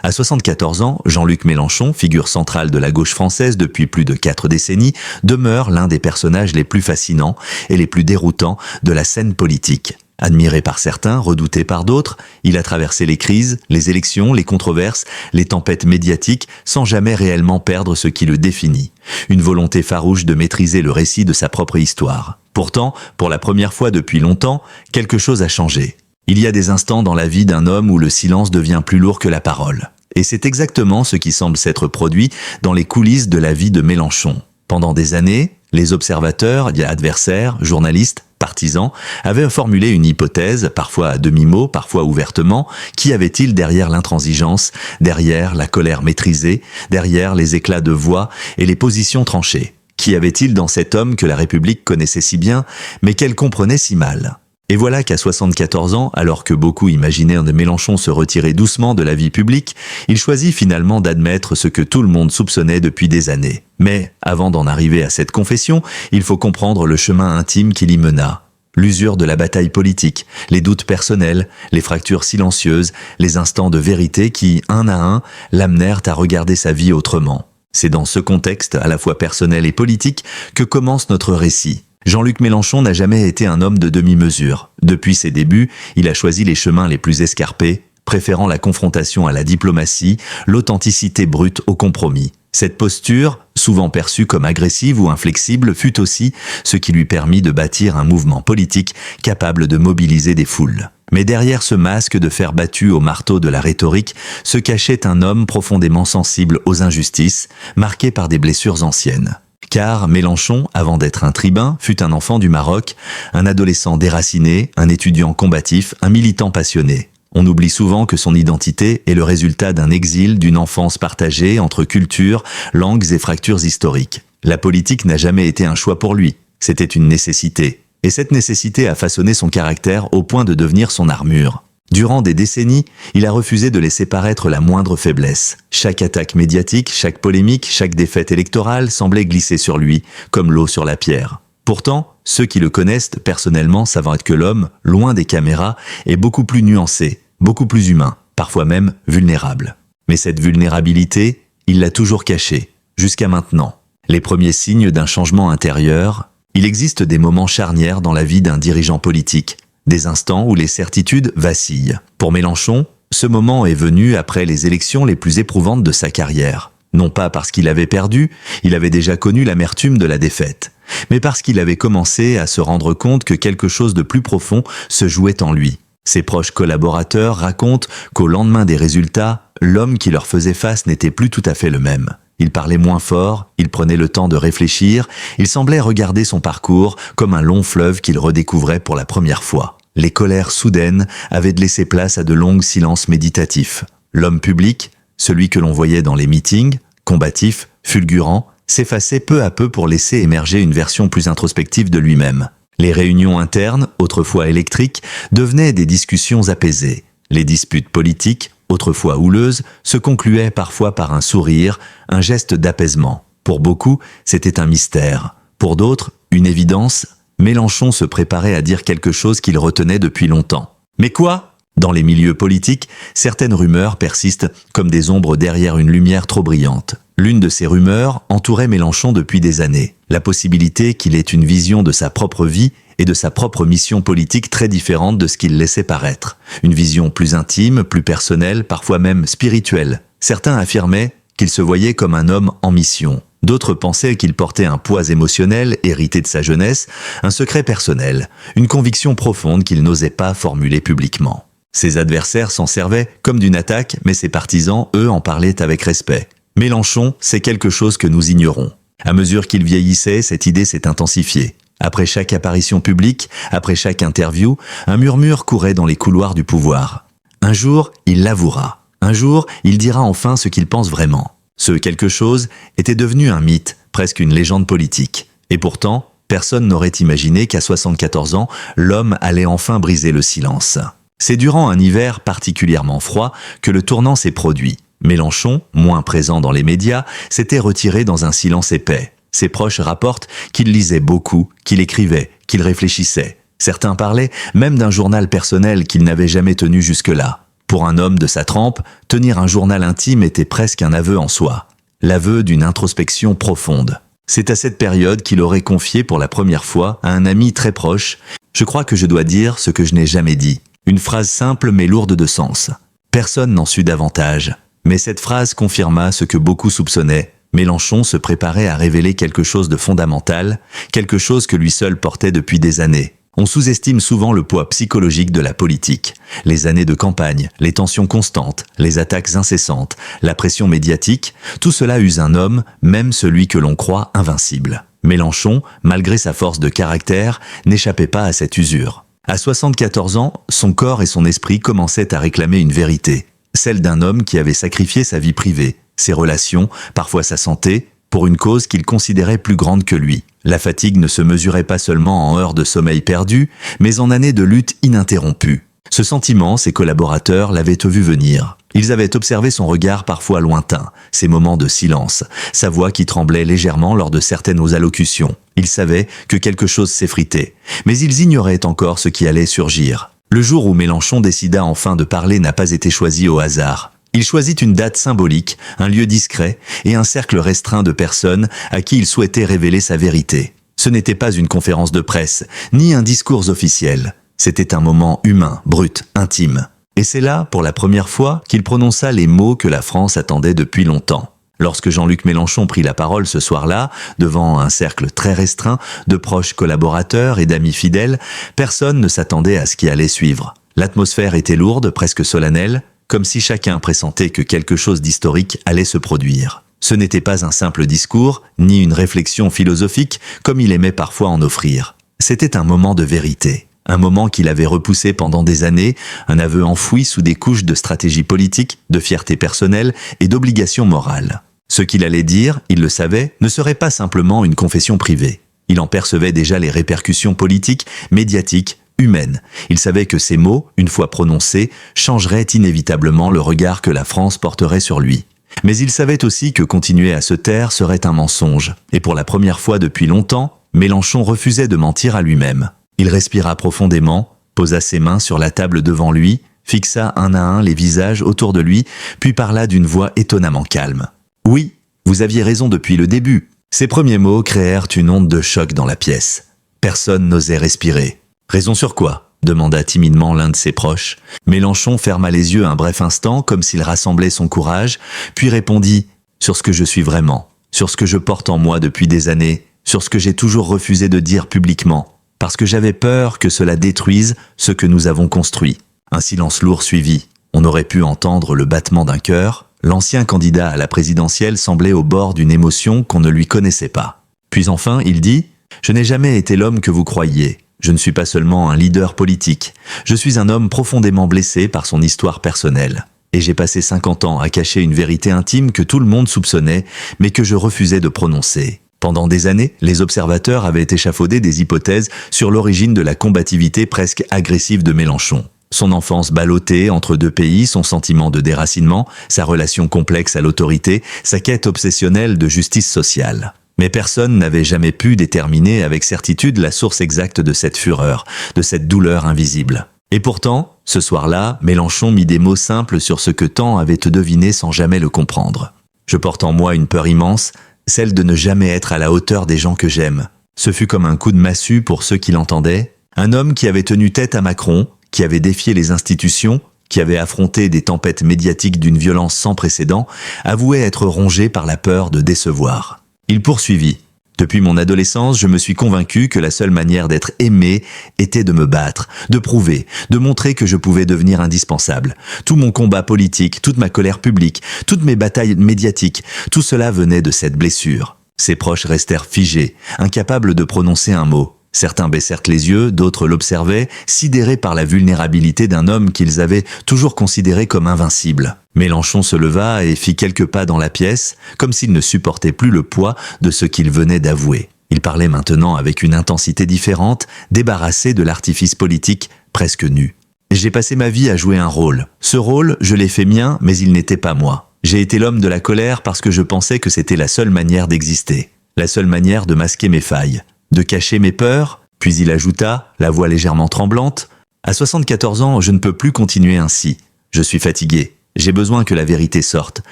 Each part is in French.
À 74 ans, Jean-Luc Mélenchon, figure centrale de la gauche française depuis plus de 4 décennies, demeure l'un des personnages les plus fascinants et les plus déroutants de la scène politique. Admiré par certains, redouté par d'autres, il a traversé les crises, les élections, les controverses, les tempêtes médiatiques sans jamais réellement perdre ce qui le définit. Une volonté farouche de maîtriser le récit de sa propre histoire. Pourtant, pour la première fois depuis longtemps, quelque chose a changé. Il y a des instants dans la vie d'un homme où le silence devient plus lourd que la parole. Et c'est exactement ce qui semble s'être produit dans les coulisses de la vie de Mélenchon. Pendant des années, les observateurs, adversaires, journalistes, partisans, avaient formulé une hypothèse, parfois à demi-mot, parfois ouvertement. Qu'y avait-il derrière l'intransigeance, derrière la colère maîtrisée, derrière les éclats de voix et les positions tranchées? Qu'y avait-il dans cet homme que la République connaissait si bien, mais qu'elle comprenait si mal? Et voilà qu'à 74 ans, alors que beaucoup imaginaient de Mélenchon se retirer doucement de la vie publique, il choisit finalement d'admettre ce que tout le monde soupçonnait depuis des années. Mais, avant d'en arriver à cette confession, il faut comprendre le chemin intime qui l'y mena. L'usure de la bataille politique, les doutes personnels, les fractures silencieuses, les instants de vérité qui, un à un, l'amenèrent à regarder sa vie autrement. C'est dans ce contexte, à la fois personnel et politique, que commence notre récit. Jean-Luc Mélenchon n'a jamais été un homme de demi-mesure. Depuis ses débuts, il a choisi les chemins les plus escarpés, préférant la confrontation à la diplomatie, l'authenticité brute au compromis. Cette posture, souvent perçue comme agressive ou inflexible, fut aussi ce qui lui permit de bâtir un mouvement politique capable de mobiliser des foules. Mais derrière ce masque de fer battu au marteau de la rhétorique se cachait un homme profondément sensible aux injustices, marqué par des blessures anciennes. Car Mélenchon, avant d'être un tribun, fut un enfant du Maroc, un adolescent déraciné, un étudiant combatif, un militant passionné. On oublie souvent que son identité est le résultat d'un exil, d'une enfance partagée entre cultures, langues et fractures historiques. La politique n'a jamais été un choix pour lui, c'était une nécessité. Et cette nécessité a façonné son caractère au point de devenir son armure. Durant des décennies, il a refusé de laisser paraître la moindre faiblesse. Chaque attaque médiatique, chaque polémique, chaque défaite électorale semblait glisser sur lui, comme l'eau sur la pierre. Pourtant, ceux qui le connaissent personnellement savent que l'homme, loin des caméras, est beaucoup plus nuancé, beaucoup plus humain, parfois même vulnérable. Mais cette vulnérabilité, il l'a toujours cachée, jusqu'à maintenant. Les premiers signes d'un changement intérieur, il existe des moments charnières dans la vie d'un dirigeant politique, des instants où les certitudes vacillent. Pour Mélenchon, ce moment est venu après les élections les plus éprouvantes de sa carrière. Non pas parce qu'il avait perdu, il avait déjà connu l'amertume de la défaite, mais parce qu'il avait commencé à se rendre compte que quelque chose de plus profond se jouait en lui. Ses proches collaborateurs racontent qu'au lendemain des résultats, l'homme qui leur faisait face n'était plus tout à fait le même. Il parlait moins fort, il prenait le temps de réfléchir, il semblait regarder son parcours comme un long fleuve qu'il redécouvrait pour la première fois. Les colères soudaines avaient laissé place à de longs silences méditatifs. L'homme public, celui que l'on voyait dans les meetings, combatif, fulgurant, s'effaçait peu à peu pour laisser émerger une version plus introspective de lui-même. Les réunions internes, autrefois électriques, devenaient des discussions apaisées. Les disputes politiques, autrefois houleuses, se concluaient parfois par un sourire, un geste d'apaisement. Pour beaucoup, c'était un mystère. Pour d'autres, une évidence. Mélenchon se préparait à dire quelque chose qu'il retenait depuis longtemps. Mais quoi ? Dans les milieux politiques, certaines rumeurs persistent comme des ombres derrière une lumière trop brillante. L'une de ces rumeurs entourait Mélenchon depuis des années. La possibilité qu'il ait une vision de sa propre vie et de sa propre mission politique très différente de ce qu'il laissait paraître. Une vision plus intime, plus personnelle, parfois même spirituelle. Certains affirmaient qu'il se voyait comme un homme en mission. D'autres pensaient qu'il portait un poids émotionnel hérité de sa jeunesse, un secret personnel, une conviction profonde qu'il n'osait pas formuler publiquement. Ses adversaires s'en servaient comme d'une attaque, mais ses partisans, eux, en parlaient avec respect. Mélenchon, c'est quelque chose que nous ignorons. À mesure qu'il vieillissait, cette idée s'est intensifiée. Après chaque apparition publique, après chaque interview, un murmure courait dans les couloirs du pouvoir. Un jour, il l'avouera. Un jour, il dira enfin ce qu'il pense vraiment. Ce quelque chose était devenu un mythe, presque une légende politique. Et pourtant, personne n'aurait imaginé qu'à 74 ans, l'homme allait enfin briser le silence. C'est durant un hiver particulièrement froid que le tournant s'est produit. Mélenchon, moins présent dans les médias, s'était retiré dans un silence épais. Ses proches rapportent qu'il lisait beaucoup, qu'il écrivait, qu'il réfléchissait. Certains parlaient même d'un journal personnel qu'il n'avait jamais tenu jusque-là. Pour un homme de sa trempe, tenir un journal intime était presque un aveu en soi. L'aveu d'une introspection profonde. C'est à cette période qu'il aurait confié pour la première fois à un ami très proche « Je crois que je dois dire ce que je n'ai jamais dit ». Une phrase simple mais lourde de sens. Personne n'en sut davantage. Mais cette phrase confirma ce que beaucoup soupçonnaient. Mélenchon se préparait à révéler quelque chose de fondamental, quelque chose que lui seul portait depuis des années. On sous-estime souvent le poids psychologique de la politique. Les années de campagne, les tensions constantes, les attaques incessantes, la pression médiatique, tout cela use un homme, même celui que l'on croit invincible. Mélenchon, malgré sa force de caractère, n'échappait pas à cette usure. À 74 ans, son corps et son esprit commençaient à réclamer une vérité, celle d'un homme qui avait sacrifié sa vie privée, ses relations, parfois sa santé, pour une cause qu'il considérait plus grande que lui. La fatigue ne se mesurait pas seulement en heures de sommeil perdu, mais en années de lutte ininterrompue. Ce sentiment, ses collaborateurs l'avaient vu venir. Ils avaient observé son regard parfois lointain, ses moments de silence, sa voix qui tremblait légèrement lors de certaines allocutions. Ils savaient que quelque chose s'effritait, mais ils ignoraient encore ce qui allait surgir. Le jour où Mélenchon décida enfin de parler n'a pas été choisi au hasard. Il choisit une date symbolique, un lieu discret et un cercle restreint de personnes à qui il souhaitait révéler sa vérité. Ce n'était pas une conférence de presse, ni un discours officiel. C'était un moment humain, brut, intime. Et c'est là, pour la première fois, qu'il prononça les mots que la France attendait depuis longtemps. Lorsque Jean-Luc Mélenchon prit la parole ce soir-là, devant un cercle très restreint de proches collaborateurs et d'amis fidèles, personne ne s'attendait à ce qui allait suivre. L'atmosphère était lourde, presque solennelle, comme si chacun pressentait que quelque chose d'historique allait se produire. Ce n'était pas un simple discours, ni une réflexion philosophique, comme il aimait parfois en offrir. C'était un moment de vérité. Un moment qu'il avait repoussé pendant des années, un aveu enfoui sous des couches de stratégie politique, de fierté personnelle et d'obligation morale. Ce qu'il allait dire, il le savait, ne serait pas simplement une confession privée. Il en percevait déjà les répercussions politiques, médiatiques, humaines. Il savait que ces mots, une fois prononcés, changeraient inévitablement le regard que la France porterait sur lui. Mais il savait aussi que continuer à se taire serait un mensonge. Et pour la première fois depuis longtemps, Mélenchon refusait de mentir à lui-même. Il respira profondément, posa ses mains sur la table devant lui, fixa un à un les visages autour de lui, puis parla d'une voix étonnamment calme. « Oui, vous aviez raison depuis le début. » Ces premiers mots créèrent une onde de choc dans la pièce. Personne n'osait respirer. « Raison sur quoi ?» demanda timidement l'un de ses proches. Mélenchon ferma les yeux un bref instant, comme s'il rassemblait son courage, puis répondit « Sur ce que je suis vraiment, sur ce que je porte en moi depuis des années, sur ce que j'ai toujours refusé de dire publiquement. » Parce que j'avais peur que cela détruise ce que nous avons construit. Un silence lourd suivit. On aurait pu entendre le battement d'un cœur. L'ancien candidat à la présidentielle semblait au bord d'une émotion qu'on ne lui connaissait pas. Puis enfin, il dit « Je n'ai jamais été l'homme que vous croyiez. Je ne suis pas seulement un leader politique. Je suis un homme profondément blessé par son histoire personnelle. Et j'ai passé 50 ans à cacher une vérité intime que tout le monde soupçonnait, mais que je refusais de prononcer. » Pendant des années, les observateurs avaient échafaudé des hypothèses sur l'origine de la combativité presque agressive de Mélenchon. Son enfance ballottée entre deux pays, son sentiment de déracinement, sa relation complexe à l'autorité, sa quête obsessionnelle de justice sociale. Mais personne n'avait jamais pu déterminer avec certitude la source exacte de cette fureur, de cette douleur invisible. Et pourtant, ce soir-là, Mélenchon mit des mots simples sur ce que tant avaient deviné sans jamais le comprendre. « Je porte en moi une peur immense, celle de ne jamais être à la hauteur des gens que j'aime. » Ce fut comme un coup de massue pour ceux qui l'entendaient. Un homme qui avait tenu tête à Macron, qui avait défié les institutions, qui avait affronté des tempêtes médiatiques d'une violence sans précédent, avouait être rongé par la peur de décevoir. Il poursuivit. « Depuis mon adolescence, je me suis convaincu que la seule manière d'être aimé était de me battre, de prouver, de montrer que je pouvais devenir indispensable. Tout mon combat politique, toute ma colère publique, toutes mes batailles médiatiques, tout cela venait de cette blessure. » Ses proches restèrent figés, incapables de prononcer un mot. Certains baissèrent les yeux, d'autres l'observaient, sidérés par la vulnérabilité d'un homme qu'ils avaient toujours considéré comme invincible. Mélenchon se leva et fit quelques pas dans la pièce, comme s'il ne supportait plus le poids de ce qu'il venait d'avouer. Il parlait maintenant avec une intensité différente, débarrassé de l'artifice politique, presque nu. « J'ai passé ma vie à jouer un rôle. Ce rôle, je l'ai fait mien, mais il n'était pas moi. J'ai été l'homme de la colère parce que je pensais que c'était la seule manière d'exister, la seule manière de masquer mes failles. De cacher mes peurs, puis il ajouta, la voix légèrement tremblante, « À 74 ans, je ne peux plus continuer ainsi. Je suis fatigué. J'ai besoin que la vérité sorte.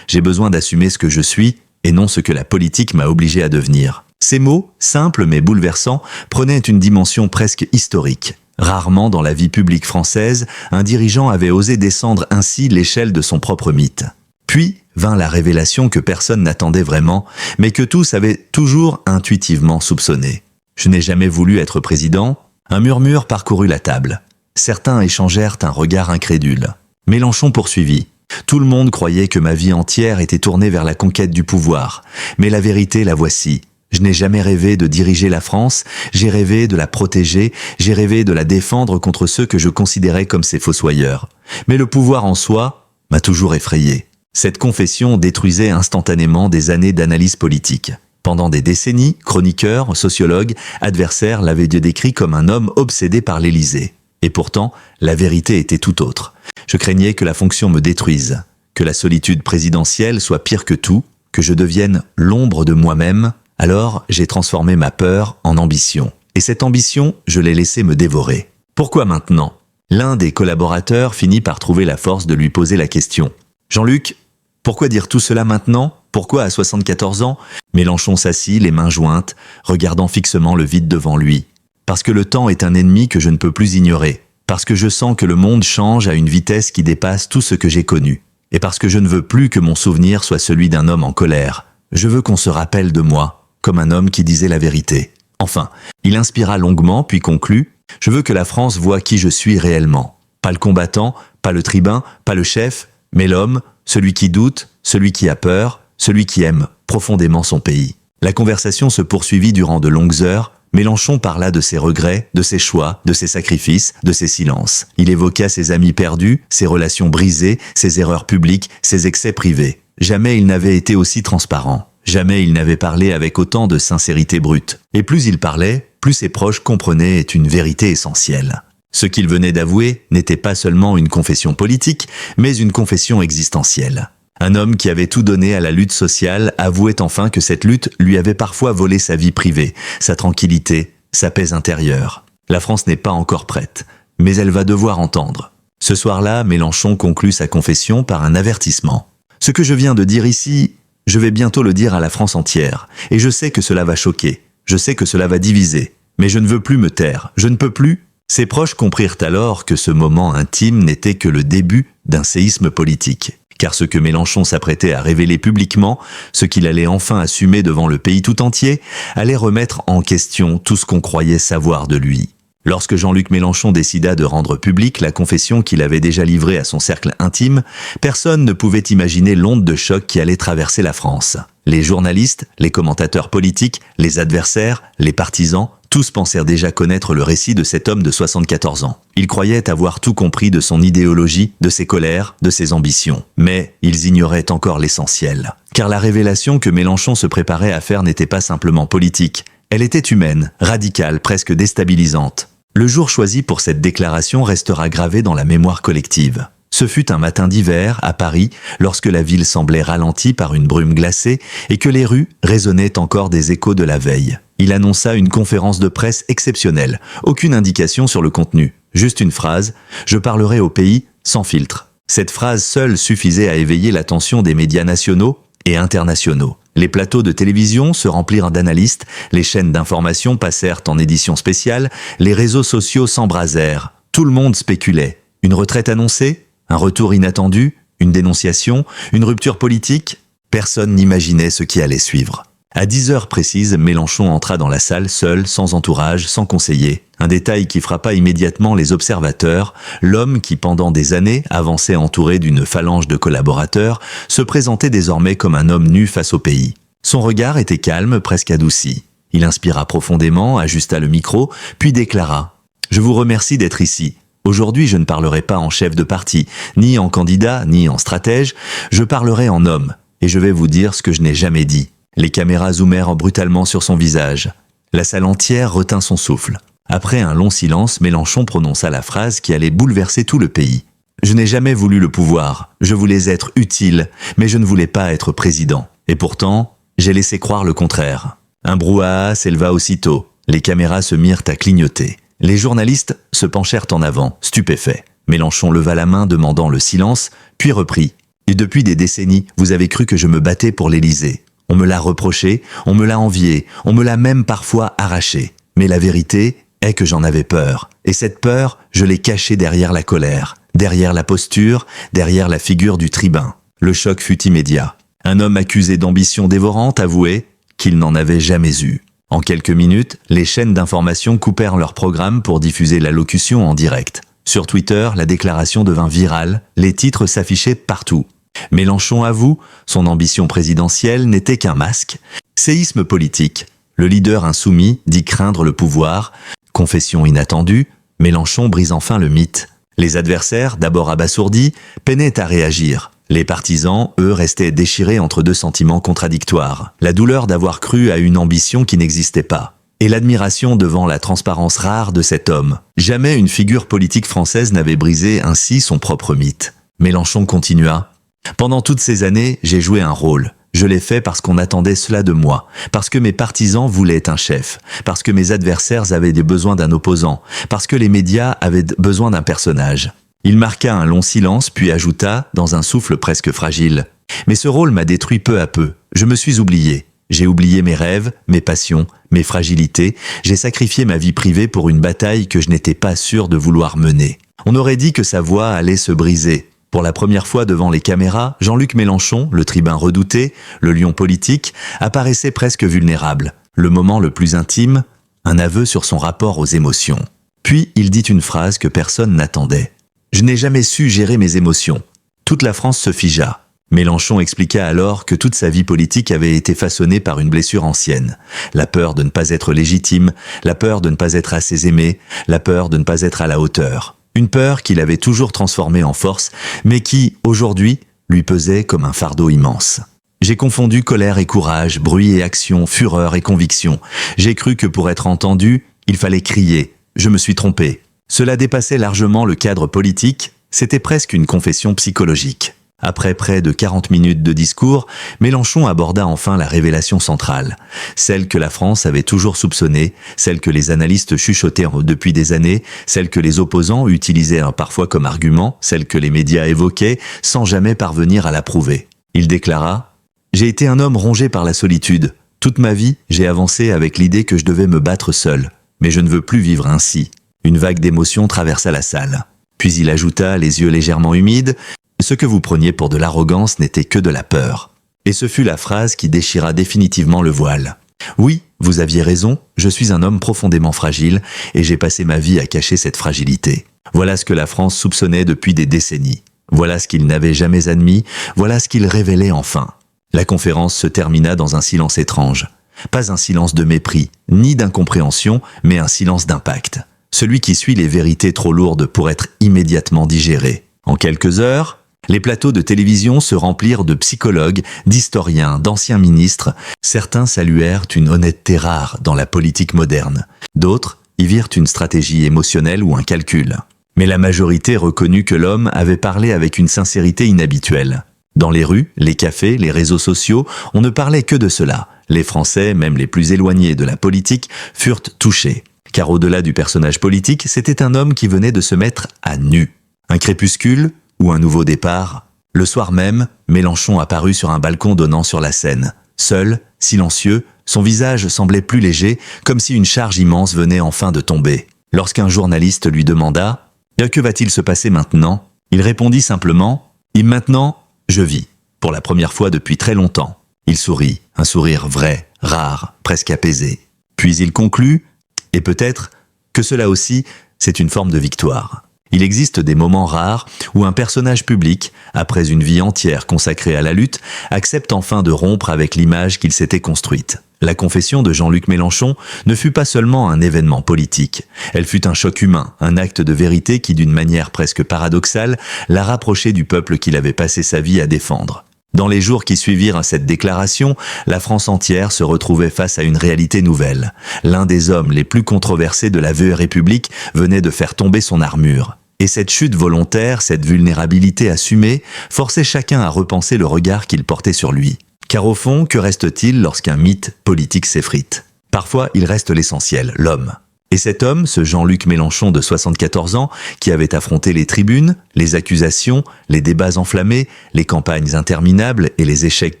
J'ai besoin d'assumer ce que je suis et non ce que la politique m'a obligé à devenir. » Ces mots, simples mais bouleversants, prenaient une dimension presque historique. Rarement dans la vie publique française, un dirigeant avait osé descendre ainsi l'échelle de son propre mythe. Puis vint la révélation que personne n'attendait vraiment, mais que tous avaient toujours intuitivement soupçonné. « Je n'ai jamais voulu être président ?» Un murmure parcourut la table. Certains échangèrent un regard incrédule. Mélenchon poursuivit. « Tout le monde croyait que ma vie entière était tournée vers la conquête du pouvoir. Mais la vérité, la voici. Je n'ai jamais rêvé de diriger la France, j'ai rêvé de la protéger, j'ai rêvé de la défendre contre ceux que je considérais comme ses fossoyeurs. Mais le pouvoir en soi m'a toujours effrayé. » Cette confession détruisait instantanément des années d'analyse politique. Pendant des décennies, chroniqueurs, sociologues, adversaires l'avaient décrit comme un homme obsédé par l'Élysée. Et pourtant, la vérité était tout autre. Je craignais que la fonction me détruise, que la solitude présidentielle soit pire que tout, que je devienne l'ombre de moi-même. Alors, j'ai transformé ma peur en ambition. Et cette ambition, je l'ai laissée me dévorer. Pourquoi maintenant ? L'un des collaborateurs finit par trouver la force de lui poser la question. « Jean-Luc, pourquoi dire tout cela maintenant ? Pourquoi à 74 ans ?» Mélenchon s'assit, les mains jointes, regardant fixement le vide devant lui. « Parce que le temps est un ennemi que je ne peux plus ignorer. Parce que je sens que le monde change à une vitesse qui dépasse tout ce que j'ai connu. Et parce que je ne veux plus que mon souvenir soit celui d'un homme en colère. Je veux qu'on se rappelle de moi, comme un homme qui disait la vérité. » Enfin, il inspira longuement, puis conclut « Je veux que la France voie qui je suis réellement. Pas le combattant, pas le tribun, pas le chef, mais l'homme, celui qui doute, celui qui a peur, celui qui aime profondément son pays. » La conversation se poursuivit durant de longues heures. Mélenchon parla de ses regrets, de ses choix, de ses sacrifices, de ses silences. Il évoqua ses amis perdus, ses relations brisées, ses erreurs publiques, ses excès privés. Jamais il n'avait été aussi transparent. Jamais il n'avait parlé avec autant de sincérité brute. Et plus il parlait, plus ses proches comprenaient une vérité essentielle. Ce qu'il venait d'avouer n'était pas seulement une confession politique, mais une confession existentielle. Un homme qui avait tout donné à la lutte sociale avouait enfin que cette lutte lui avait parfois volé sa vie privée, sa tranquillité, sa paix intérieure. La France n'est pas encore prête, mais elle va devoir entendre. Ce soir-là, Mélenchon conclut sa confession par un avertissement. « Ce que je viens de dire ici, je vais bientôt le dire à la France entière, et je sais que cela va choquer, je sais que cela va diviser, mais je ne veux plus me taire, je ne peux plus. » Ses proches comprirent alors que ce moment intime n'était que le début d'un séisme politique. Car ce que Mélenchon s'apprêtait à révéler publiquement, ce qu'il allait enfin assumer devant le pays tout entier, allait remettre en question tout ce qu'on croyait savoir de lui. Lorsque Jean-Luc Mélenchon décida de rendre publique la confession qu'il avait déjà livrée à son cercle intime, personne ne pouvait imaginer l'onde de choc qui allait traverser la France. Les journalistes, les commentateurs politiques, les adversaires, les partisans, tous pensèrent déjà connaître le récit de cet homme de 74 ans. Ils croyaient avoir tout compris de son idéologie, de ses colères, de ses ambitions. Mais ils ignoraient encore l'essentiel. Car la révélation que Mélenchon se préparait à faire n'était pas simplement politique. Elle était humaine, radicale, presque déstabilisante. Le jour choisi pour cette déclaration restera gravé dans la mémoire collective. Ce fut un matin d'hiver, à Paris, lorsque la ville semblait ralentie par une brume glacée et que les rues résonnaient encore des échos de la veille. Il annonça une conférence de presse exceptionnelle. Aucune indication sur le contenu. Juste une phrase « Je parlerai au pays sans filtre ». Cette phrase seule suffisait à éveiller l'attention des médias nationaux et internationaux. Les plateaux de télévision se remplirent d'analystes, les chaînes d'information passèrent en édition spéciale, les réseaux sociaux s'embrasèrent. Tout le monde spéculait. Une retraite annoncée ? Un retour inattendu ? Une dénonciation ? Une rupture politique ? Personne n'imaginait ce qui allait suivre. À 10 heures précises, Mélenchon entra dans la salle seul, sans entourage, sans conseiller. Un détail qui frappa immédiatement les observateurs, l'homme qui pendant des années avançait entouré d'une phalange de collaborateurs, se présentait désormais comme un homme nu face au pays. Son regard était calme, presque adouci. Il inspira profondément, ajusta le micro, puis déclara « Je vous remercie d'être ici. Aujourd'hui, je ne parlerai pas en chef de parti, ni en candidat, ni en stratège, je parlerai en homme, et je vais vous dire ce que je n'ai jamais dit. » Les caméras zoomèrent brutalement sur son visage. La salle entière retint son souffle. Après un long silence, Mélenchon prononça la phrase qui allait bouleverser tout le pays. « Je n'ai jamais voulu le pouvoir. Je voulais être utile, mais je ne voulais pas être président. Et pourtant, j'ai laissé croire le contraire. » Un brouhaha s'éleva aussitôt. Les caméras se mirent à clignoter. Les journalistes se penchèrent en avant, stupéfaits. Mélenchon leva la main demandant le silence, puis reprit. Et depuis des décennies, vous avez cru que je me battais pour l'Élysée. On me l'a reproché, on me l'a envié, on me l'a même parfois arraché. Mais la vérité est que j'en avais peur. Et cette peur, je l'ai cachée derrière la colère, derrière la posture, derrière la figure du tribun. Le choc fut immédiat. Un homme accusé d'ambition dévorante avouait qu'il n'en avait jamais eu. En quelques minutes, les chaînes d'information coupèrent leur programme pour diffuser l'allocution en direct. Sur Twitter, la déclaration devint virale, les titres s'affichaient partout. Mélenchon avoue, son ambition présidentielle n'était qu'un masque. Séisme politique. Le leader insoumis dit craindre le pouvoir. Confession inattendue, Mélenchon brise enfin le mythe. Les adversaires, d'abord abasourdis, peinaient à réagir. Les partisans, eux, restaient déchirés entre deux sentiments contradictoires. La douleur d'avoir cru à une ambition qui n'existait pas. Et l'admiration devant la transparence rare de cet homme. Jamais une figure politique française n'avait brisé ainsi son propre mythe. Mélenchon continua. Pendant toutes ces années, j'ai joué un rôle. Je l'ai fait parce qu'on attendait cela de moi, parce que mes partisans voulaient un chef, parce que mes adversaires avaient des besoins d'un opposant, parce que les médias avaient besoin d'un personnage. Il marqua un long silence puis ajouta, dans un souffle presque fragile. Mais ce rôle m'a détruit peu à peu. Je me suis oublié. J'ai oublié mes rêves, mes passions, mes fragilités. J'ai sacrifié ma vie privée pour une bataille que je n'étais pas sûr de vouloir mener. On aurait dit que sa voix allait se briser. Pour la première fois devant les caméras, Jean-Luc Mélenchon, le tribun redouté, le lion politique, apparaissait presque vulnérable. Le moment le plus intime, un aveu sur son rapport aux émotions. Puis il dit une phrase que personne n'attendait. « Je n'ai jamais su gérer mes émotions. » Toute la France se figea. Mélenchon expliqua alors que toute sa vie politique avait été façonnée par une blessure ancienne. La peur de ne pas être légitime, la peur de ne pas être assez aimé, la peur de ne pas être à la hauteur. Une peur qu'il avait toujours transformée en force, mais qui, aujourd'hui, lui pesait comme un fardeau immense. J'ai confondu colère et courage, bruit et action, fureur et conviction. J'ai cru que pour être entendu, il fallait crier. Je me suis trompé. Cela dépassait largement le cadre politique, c'était presque une confession psychologique. Après près de 40 minutes de discours, Mélenchon aborda enfin la révélation centrale, celle que la France avait toujours soupçonnée, celle que les analystes chuchotaient depuis des années, celle que les opposants utilisaient parfois comme argument, celle que les médias évoquaient sans jamais parvenir à la prouver. Il déclara « J'ai été un homme rongé par la solitude. Toute ma vie, j'ai avancé avec l'idée que je devais me battre seul. Mais je ne veux plus vivre ainsi. » Une vague d'émotion traversa la salle. Puis il ajouta, les yeux légèrement humides, « Ce que vous preniez pour de l'arrogance n'était que de la peur. » Et ce fut la phrase qui déchira définitivement le voile. Oui, vous aviez raison, je suis un homme profondément fragile et j'ai passé ma vie à cacher cette fragilité. Voilà ce que la France soupçonnait depuis des décennies. Voilà ce qu'il n'avait jamais admis, voilà ce qu'il révélait enfin. La conférence se termina dans un silence étrange. Pas un silence de mépris, ni d'incompréhension, mais un silence d'impact. Celui qui suit les vérités trop lourdes pour être immédiatement digérées. En quelques heures, les plateaux de télévision se remplirent de psychologues, d'historiens, d'anciens ministres. Certains saluèrent une honnêteté rare dans la politique moderne. D'autres y virent une stratégie émotionnelle ou un calcul. Mais la majorité reconnut que l'homme avait parlé avec une sincérité inhabituelle. Dans les rues, les cafés, les réseaux sociaux, on ne parlait que de cela. Les Français, même les plus éloignés de la politique, furent touchés. Car au-delà du personnage politique, c'était un homme qui venait de se mettre à nu. Un crépuscule ou un nouveau départ. Le soir même, Mélenchon apparut sur un balcon donnant sur la Seine. Seul, silencieux, son visage semblait plus léger, comme si une charge immense venait enfin de tomber. Lorsqu'un journaliste lui demanda « Que va-t-il se passer maintenant ?» Il répondit simplement « Maintenant, je vis, pour la première fois depuis très longtemps. » Il sourit, un sourire vrai, rare, presque apaisé. Puis il conclut « Et peut-être que cela aussi, c'est une forme de victoire. » Il existe des moments rares où un personnage public, après une vie entière consacrée à la lutte, accepte enfin de rompre avec l'image qu'il s'était construite. La confession de Jean-Luc Mélenchon ne fut pas seulement un événement politique. Elle fut un choc humain, un acte de vérité qui, d'une manière presque paradoxale, l'a rapproché du peuple qu'il avait passé sa vie à défendre. Dans les jours qui suivirent à cette déclaration, la France entière se retrouvait face à une réalité nouvelle. L'un des hommes les plus controversés de la vieille République venait de faire tomber son armure. Et cette chute volontaire, cette vulnérabilité assumée, forçait chacun à repenser le regard qu'il portait sur lui. Car au fond, que reste-t-il lorsqu'un mythe politique s'effrite ? Parfois, il reste l'essentiel, l'homme. Et cet homme, ce Jean-Luc Mélenchon de 74 ans, qui avait affronté les tribunes, les accusations, les débats enflammés, les campagnes interminables et les échecs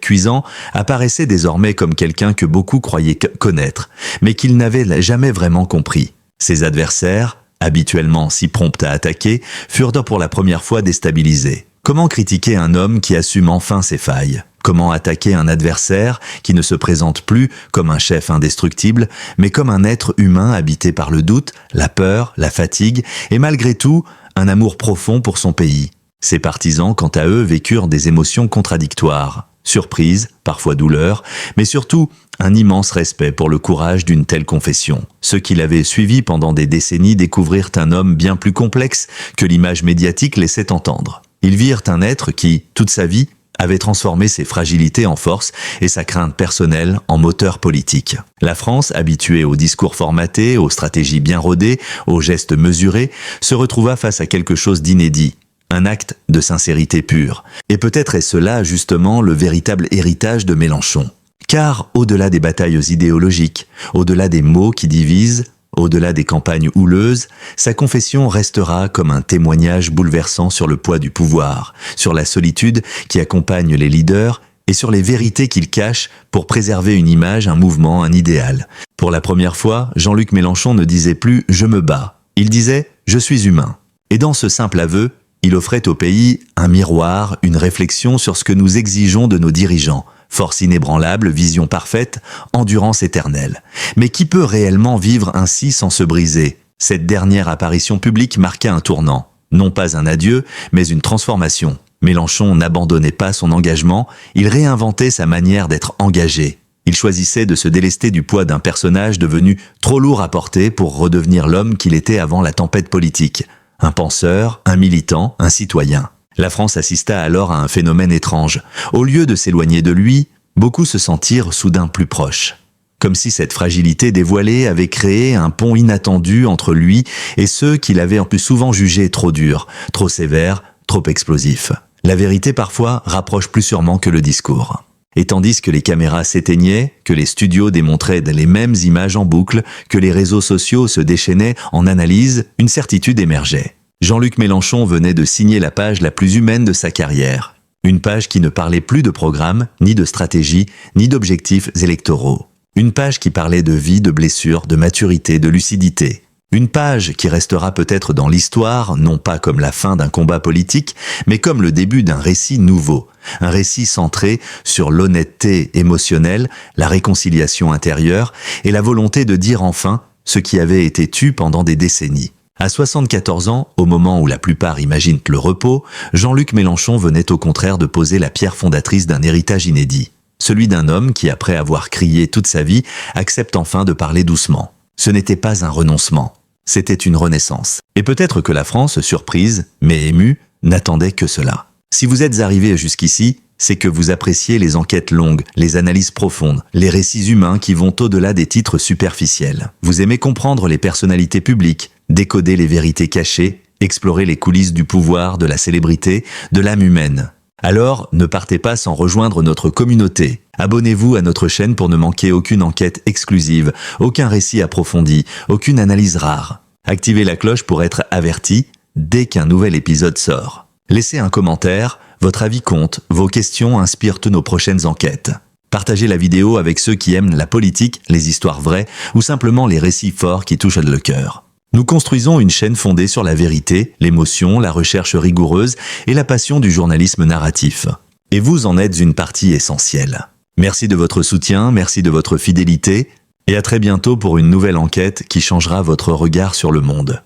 cuisants, apparaissait désormais comme quelqu'un que beaucoup croyaient connaître, mais qu'ils n'avaient jamais vraiment compris. Ses adversaires, habituellement si prompts à attaquer, furent pour la première fois déstabilisés. Comment critiquer un homme qui assume enfin ses failles ? Comment attaquer un adversaire qui ne se présente plus comme un chef indestructible, mais comme un être humain habité par le doute, la peur, la fatigue et malgré tout, un amour profond pour son pays. Ses partisans, quant à eux, vécurent des émotions contradictoires. Surprise, parfois douleur, mais surtout un immense respect pour le courage d'une telle confession. Ceux qui l'avaient suivi pendant des décennies découvrirent un homme bien plus complexe que l'image médiatique laissait entendre. Ils virent un être qui, toute sa vie, avait transformé ses fragilités en force et sa crainte personnelle en moteur politique. La France, habituée aux discours formatés, aux stratégies bien rodées, aux gestes mesurés, se retrouva face à quelque chose d'inédit, un acte de sincérité pure. Et peut-être est-ce là justement le véritable héritage de Mélenchon. Car au-delà des batailles idéologiques, au-delà des mots qui divisent, au-delà des campagnes houleuses, sa confession restera comme un témoignage bouleversant sur le poids du pouvoir, sur la solitude qui accompagne les leaders et sur les vérités qu'ils cachent pour préserver une image, un mouvement, un idéal. Pour la première fois, Jean-Luc Mélenchon ne disait plus « je me bats », il disait « je suis humain ». Et dans ce simple aveu, il offrait au pays un miroir, une réflexion sur ce que nous exigeons de nos dirigeants. Force inébranlable, vision parfaite, endurance éternelle. Mais qui peut réellement vivre ainsi sans se briser ? Cette dernière apparition publique marqua un tournant. Non pas un adieu, mais une transformation. Mélenchon n'abandonnait pas son engagement, il réinventait sa manière d'être engagé. Il choisissait de se délester du poids d'un personnage devenu trop lourd à porter pour redevenir l'homme qu'il était avant la tempête politique. Un penseur, un militant, un citoyen. La France assista alors à un phénomène étrange. Au lieu de s'éloigner de lui, beaucoup se sentirent soudain plus proches. Comme si cette fragilité dévoilée avait créé un pont inattendu entre lui et ceux qui l'avaient plus souvent jugé trop dur, trop sévère, trop explosif. La vérité parfois rapproche plus sûrement que le discours. Et tandis que les caméras s'éteignaient, que les studios démontraient les mêmes images en boucle, que les réseaux sociaux se déchaînaient en analyse, une certitude émergeait. Jean-Luc Mélenchon venait de signer la page la plus humaine de sa carrière. Une page qui ne parlait plus de programme, ni de stratégie, ni d'objectifs électoraux. Une page qui parlait de vie, de blessures, de maturité, de lucidité. Une page qui restera peut-être dans l'histoire, non pas comme la fin d'un combat politique, mais comme le début d'un récit nouveau. Un récit centré sur l'honnêteté émotionnelle, la réconciliation intérieure et la volonté de dire enfin ce qui avait été tu pendant des décennies. À 74 ans, au moment où la plupart imaginent le repos, Jean-Luc Mélenchon venait au contraire de poser la pierre fondatrice d'un héritage inédit. Celui d'un homme qui, après avoir crié toute sa vie, accepte enfin de parler doucement. Ce n'était pas un renoncement, c'était une renaissance. Et peut-être que la France, surprise, mais émue, n'attendait que cela. Si vous êtes arrivé jusqu'ici, c'est que vous appréciez les enquêtes longues, les analyses profondes, les récits humains qui vont au-delà des titres superficiels. Vous aimez comprendre les personnalités publiques, décoder les vérités cachées, explorer les coulisses du pouvoir, de la célébrité, de l'âme humaine. Alors, ne partez pas sans rejoindre notre communauté. Abonnez-vous à notre chaîne pour ne manquer aucune enquête exclusive, aucun récit approfondi, aucune analyse rare. Activez la cloche pour être averti dès qu'un nouvel épisode sort. Laissez un commentaire, votre avis compte, vos questions inspirent nos prochaines enquêtes. Partagez la vidéo avec ceux qui aiment la politique, les histoires vraies ou simplement les récits forts qui touchent le cœur. Nous construisons une chaîne fondée sur la vérité, l'émotion, la recherche rigoureuse et la passion du journalisme narratif. Et vous en êtes une partie essentielle. Merci de votre soutien, merci de votre fidélité et à très bientôt pour une nouvelle enquête qui changera votre regard sur le monde.